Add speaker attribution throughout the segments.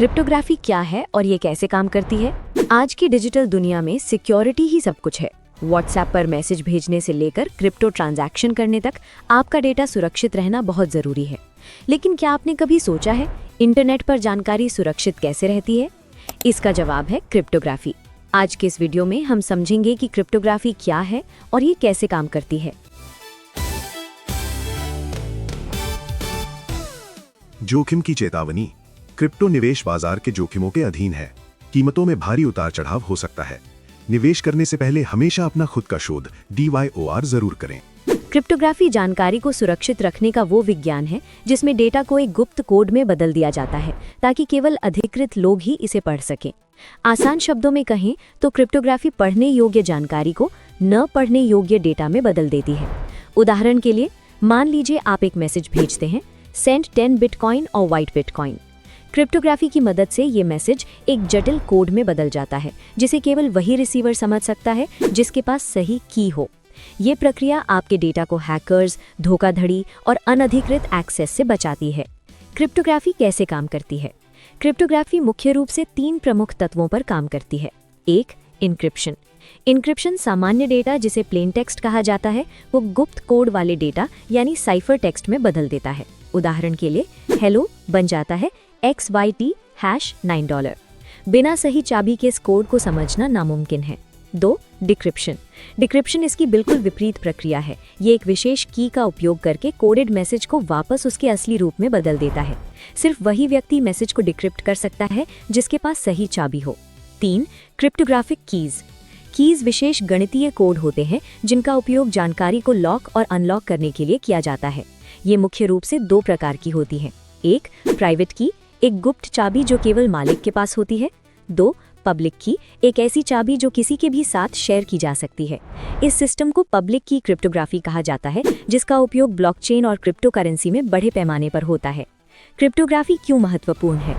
Speaker 1: Cryptography क्या है और ये कैसे काम करती है? आज की डिजिटल दुनिया में सिक्योरिटी ही सब कुछ है। व्हाट्सएप पर मैसेज भेजने से लेकर क्रिप्टो ट्रांजैक्शन करने तक आपका डेटा सुरक्षित रहना बहुत जरूरी है। लेकिन क्या आपने कभी सोचा है इंटरनेट पर जानकारी सुरक्षित कैसे रहती है? इसका जवाब है क्रिप्टोग्राफी। आज के इस वीडियो में हम समझेंगे कि क्रिप्टोग्राफी क्या है और ये कैसे काम करती है।
Speaker 2: जोखिम की चेतावनी। क्रिप्टो निवेश बाजार के जोखिमों के अधीन है। कीमतों में भारी उतार चढ़ाव हो सकता है। निवेश करने से पहले हमेशा अपना खुद का शोध DYOR जरूर करें।
Speaker 1: क्रिप्टोग्राफी जानकारी को सुरक्षित रखने का वो विज्ञान है जिसमें डेटा को एक गुप्त कोड में बदल दिया जाता है ताकि केवल अधिकृत लोग ही इसे पढ़ सकें। आसान शब्दों में कहें तो क्रिप्टोग्राफी पढ़ने योग्य जानकारी को न पढ़ने योग्य डेटा में बदल देती है। उदाहरण के लिए मान लीजिए आप एक मैसेज भेजते हैं, सेंड 10 बिटकॉइन और वाइट बिटकॉइन। क्रिप्टोग्राफी की मदद से ये मैसेज एक जटिल कोड में बदल जाता है जिसे केवल वही रिसीवर समझ सकता है जिसके पास सही की हो। ये प्रक्रिया आपके डेटा को हैकर्स, धोखाधड़ी और अनधिकृत एक्सेस से बचाती है। क्रिप्टोग्राफी कैसे काम करती है? क्रिप्टोग्राफी मुख्य रूप से 3 प्रमुख तत्वों पर काम करती है। 1. इनक्रिप्शन। इनक्रिप्शन सामान्य डेटा जिसे प्लेन टेक्स्ट कहा जाता है वो गुप्त कोड वाले डेटा यानी साइफर टेक्स्ट में बदल देता है। उदाहरण के लिए हेलो बन जाता है XYT $9। बिना सही चाबी के इस कोड को समझना नामुमकिन है। 2. डिक्रिप्शन। डिक्रिप्शन इसकी बिल्कुल विपरीत प्रक्रिया है। ये एक विशेष की का उपयोग करके कोडेड मैसेज को वापस उसके असली रूप में बदल देता है। सिर्फ वही व्यक्ति मैसेज को डिक्रिप्ट कर सकता है जिसके पास सही चाबी हो। 3. Cryptographic keys. कीज विशेष गणितीय कोड होते हैं जिनका उपयोग जानकारी को लॉक और अनलॉक करने के लिए किया जाता है। ये मुख्य रूप से 2 प्रकार की होती हैं। 1. प्राइवेट की, एक गुप्त चाबी जो केवल मालिक के पास होती है। 2. पब्लिक की, एक ऐसी चाबी जो किसी के भी साथ शेयर की जा सकती है। इस सिस्टम को पब्लिक की क्रिप्टोग्राफी कहा जाता है जिसका उपयोग ब्लॉकचेन और क्रिप्टो करेंसी में बड़े पैमाने पर होता है। क्रिप्टोग्राफी क्यों महत्वपूर्ण है?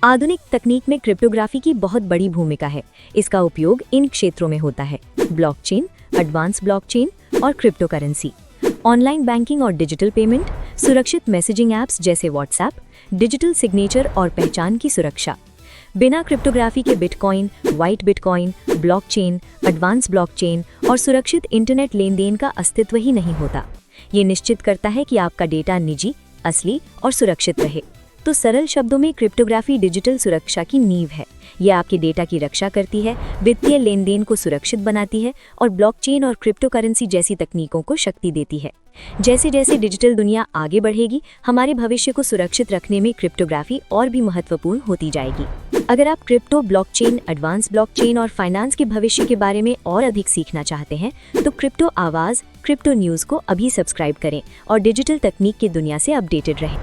Speaker 1: आधुनिक तकनीक में क्रिप्टोग्राफी की बहुत बड़ी भूमिका है। इसका उपयोग इन क्षेत्रों में होता है: ब्लॉकचेन, एडवांस ब्लॉकचेन और क्रिप्टो करेंसी, ऑनलाइन बैंकिंग और डिजिटल पेमेंट, सुरक्षित मैसेजिंग ऐप्स जैसे व्हाट्सएप, डिजिटल सिग्नेचर और पहचान की सुरक्षा। बिना क्रिप्टोग्राफी के bitcoin, white bitcoin, blockchain, advance blockchain और सुरक्षित इंटरनेट लेन देन का अस्तित्व ही नहीं होता। ये निश्चित करता है कि आपका डेटा निजी, असली और सुरक्षित रहे। तो सरल शब्दों में क्रिप्टोग्राफी डिजिटल सुरक्षा की नींव है। यह आपके डेटा की रक्षा करती है, वित्तीय लेन देन को सुरक्षित बनाती है और ब्लॉकचेन और क्रिप्टो करेंसी जैसी तकनीकों को शक्ति देती है। जैसे जैसे डिजिटल दुनिया आगे बढ़ेगी, हमारे भविष्य को सुरक्षित रखने में क्रिप्टोग्राफी और भी महत्वपूर्ण होती जाएगी। अगर आप क्रिप्टो, ब्लॉकचेन, एडवांस ब्लॉकचेन और फाइनेंस के भविष्य के बारे में और अधिक सीखना चाहते हैं तो क्रिप्टो आवाज़, क्रिप्टो न्यूज़ को अभी सब्सक्राइब करें और डिजिटल तकनीक की दुनिया से अपडेटेड रहें।